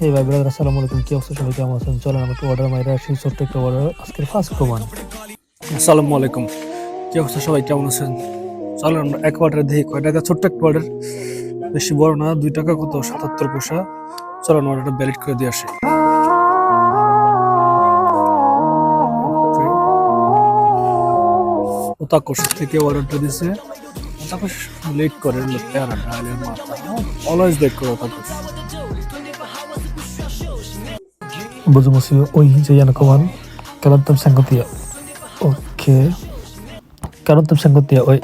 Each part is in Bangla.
এই ভাই ব্রাদার, আসসালামু আলাইকুম। কি অবস্থা সবাই, কেমন আছেন? চলেন আমরা একটু অর্ডার মাইরা আসি, ছোট্ট একটা অর্ডার, আজকের ফার্স্ট প্রমাণ। আসসালামু আলাইকুম। কি অবস্থা সবাই, কেমন আছেন? চলো আমরা এক অর্ডার দেখি কয় টাকা। ছোট্ট একটা অর্ডার, বেশি বড় না, 2 টাকা কত 77 পয়সা। চলো অর্ডারটা ব্যালিড করে দিয়ে আসি। ওতাকোশ থেকে অর্ডারটা দিছে। ওতাকোশ লেট করে, প্যারা ডায়ালের মাথা অলওয়েজ লেট করে ওতাকোশ। Bonjour monsieur, oui, j'ai un commande. 40,51. Ok. 40,51, oui.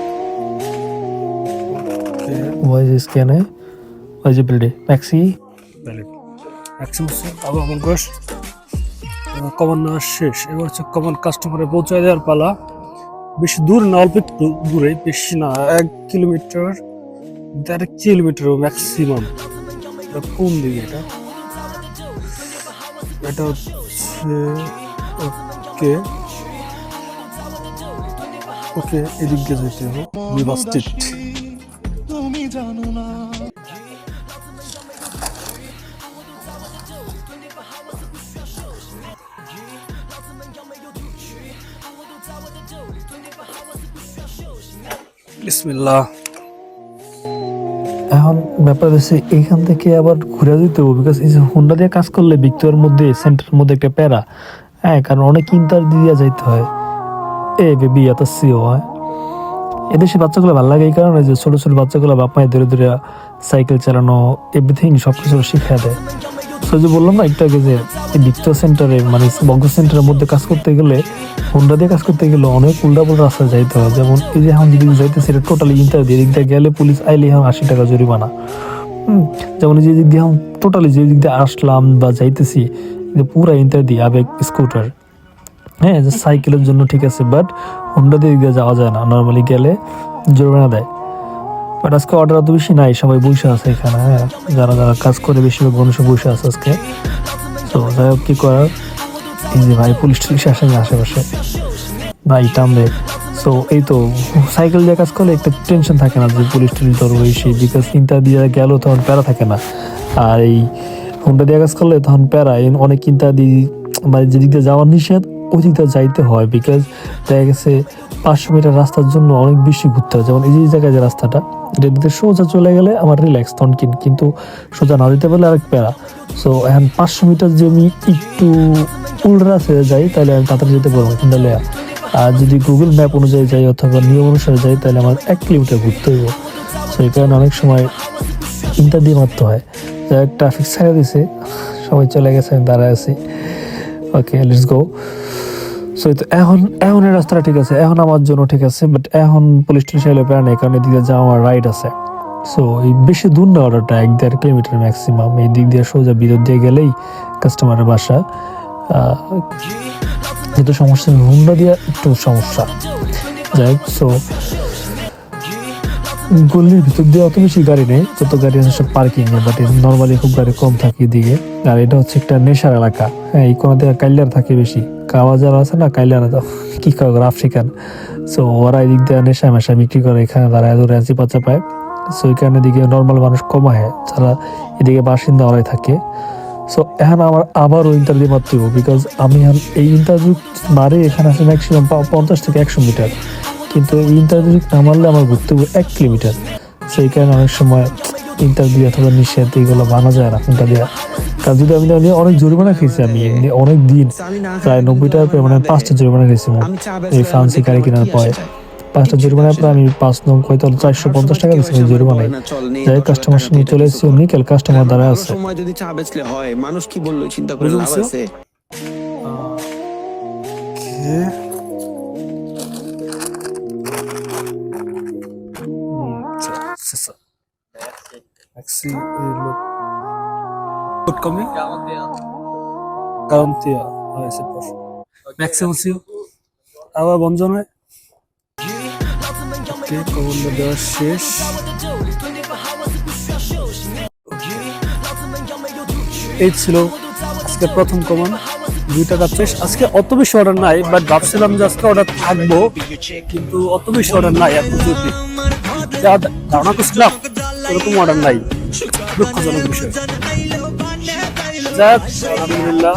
Ouais, j'ai scanné. Ouais, j'ai buildé. Merci. Valid maximum আবার আমার গোশ কমন নেওয়া শেষ। এবার হচ্ছে কমন কাস্টমারে পৌঁছায় দেওয়ার পালা। বেশি দূর না, অল্প একটু দূরে, বেশি না, 1 কিলোমিটার 1.5 কিলোমিটার ম্যাক্সিমাম। এটা কোন দিকে? এটা এটা হচ্ছে ওকে ওকে, এদিক দিয়ে যেতে হবে। বিবাস স্ট্রিট। বিসমিল্লাহ। এখন ব্যাপার হচ্ছে এইখান থেকে আবার ঘুরে যেতে হবে, বিকজ এই যে হোন্ডা দিয়ে কাজ করলে ভিক্টোরিয়ার মধ্যে সেন্টারের মধ্যে একটা প্যারা। হ্যাঁ, কারণ অনেক ইন্টার দিয়ে যাইতে হয়। এ বেবি এত সিও হয়। এদেশে বাচ্চাগুলো ভালো লাগে এই কারণে যে ছোট ছোট বাচ্চাগুলো বাপ মায়ের ধরে ধরে সাইকেল চালানো, এভরিথিং সবকিছু শিখিয়ে দেয়। সো যে বললাম না একটু আগে যে এই ভিক্টোরিয়া সেন্টারে মানে বঙ্গ সেন্টারের মধ্যে কাজ করতে গেলে, হোন্ডা দিয়ে কাজ করতে গেলে অনেক উল্টাপাল্টা রাস্তায় যাইতে হয়। যেমন এই যে এখন যেদিকে যাইতেছে এটা টোটালি ইন্টার দিয়ে, এদিক দিয়ে গেলে পুলিশ আইলে এখন 80 টাকা জরিমানা। যেমন যে দিক দিয়ে টোটালি যে দিক দিয়ে আসলাম বা যাইতেছি পুরা ইন্টার দিয়ে আবেগ স্কুটার। হ্যাঁ, যে সাইকেলের জন্য ঠিক আছে, বাট হোন্ডা দিয়ে যাওয়া যায় না, নর্মালি গেলে জরিমানা দেয়। বাট আজকে অর্ডার অত বেশি নাই, সবাই বসে আছে এখানে। হ্যাঁ, যারা যারা কাজ করে বেশিরভাগ মানুষ বসে আছে আজকে। তো যাই হোক, কি করার। এই যে ভাই পুলিশ টুলিশ আসেনি আশেপাশে, ভাই টামবে। সো এই তো সাইকেল দিয়ে কাজ করলে একটা টেনশন থাকে না যে পুলিশ টুলিশ ধরবো এসে, বিকজ চিন্তা দিয়ে গেল তখন প্যারা থাকে না। আর এই হোন্ডা দিয়ে কাজ করলে তখন প্যারা, অনেক চিন্তা দিয়ে মানে যেদিক দিয়ে যাওয়ার নিষেধ ওই দিক দিয়ে যাইতে হয়। বিকজ দেখা গেছে 500 মিটার রাস্তার জন্য অনেক বেশি ঘুরতে হয়। যেমন এই যে জায়গায় যে রাস্তাটা, এটা দিকে সোজা চলে গেলে আমার রিল্যাক্স তখন, কিন্তু সোজা না দিতে পারলে আরেক প্যারা। সো এখন 500 মিটার যে আমি একটু উল্টা রাস্তায় যাই তাহলে আমি তাড়াতাড়ি যেতে পারবো হোন্ডা লেয়া। আর যদি গুগল ম্যাপ অনুযায়ী যাই অথবা নিয়ম অনুসারে যাই তাহলে আমার 1 কিলোমিটার ঘুরতে হইব। সো এই কারণে অনেক সময় চিন্তা দিয়ে মারতে হয়। যাই ট্রাফিক ছেড়ে দিছে, সবাই চলে গেছে, আমি দাঁড়ায় আছি। ওকে, লেটস গো। সো এখন এই রাস্তাটা ঠিক আছে, এখন আমার জন্য ঠিক আছে। বাট এখন পুলিশ টুলিশ এলে প্যারা নেই, কারণ এদিকে যাওয়া আমার রাইড আছে। সো এই বেশি দূর না, অর্ডারটা 1-1.5 কিলোমিটার ম্যাক্সিমাম। এই দিক দিয়ে সোজা ভিতর দিয়ে গেলেই কাস্টমারের বাসা। যেহেতু সমস্যা হোন্ডা দিয়ে একটু সমস্যা, যাই হোক। সো গলির ভিতর দিয়ে অত বেশি গাড়ি নেই, যত গাড়ি আছে সব পার্কিং এ, বাট নর্মালি খুব গাড়ি কম থাকে এদিকে। আর এটা হচ্ছে একটা নেশার এলাকা। হ্যাঁ, এই কোনো দিকে কাইলার থাকে বেশি, কাওয়া যারা আছে না কাইলার, কি করে আফ্রিকান। সো ওরা এদিক দিয়ে নেশা মেশা বিক্রি করে, এখানে তারা এত রেঞ্চি পাচা পায়। সো এই কারণে এদিকে নর্মাল মানুষ কম হয়, যারা এদিকে বাসিন্দা ওরাই থাকে। সো এখন আমার আবারও ইন্টারভিউ মারতে হবে, বিকজ আমি এই ইন্টারভিউ মারে এখানে আছে ম্যাক্সিমাম 50 থেকে 100 মিটার, কিন্তু এই ইন্টারভিউ না মারলে আমার ঘুরতে হবে 1 কিলোমিটার। সেই কারণে অনেক সময় ইন্টারভিউ অথবা নিষেধ এইগুলো মানা যায় না কোনটা দেওয়া। কারণ যদি আমি অনেক জরিমানা খেয়েছি, আমি অনেক দিন প্রায় 90 টাকা করে, মানে 5টা জরিমানা খেয়েছি এই ফ্রান্সি গাড়ি কেনার পরে। 5টা জরিমানার পরে আমি 5 নং কয়তো 450 টাকা দিচ্ছি জরিমানায়। যাই কাস্টমার সঙ্গে চলে এসেছি, নিকেল কাস্টমার দ্বারা আছে। সময় যদি চা বেচলে হয়, মানুষ কি বললো চিন্তা করে লাভ আছে? আবার বঞ্জনে কমন্ড দেওয়া শেষ। এই ছিল আজকে প্রথম কমন, 2 টাকা শেষ। আজকে অত বেশি অর্ডার নাই, বাট ভাবছিলাম যে আজকে অর্ডার থাকবো, কিন্তু অত বেশি অর্ডার নাই। এখন যদি ধারণা করছিলাম এরকম অর্ডার নাই, দুঃখজনক বিষয়। যাক আলহামদুলিল্লাহ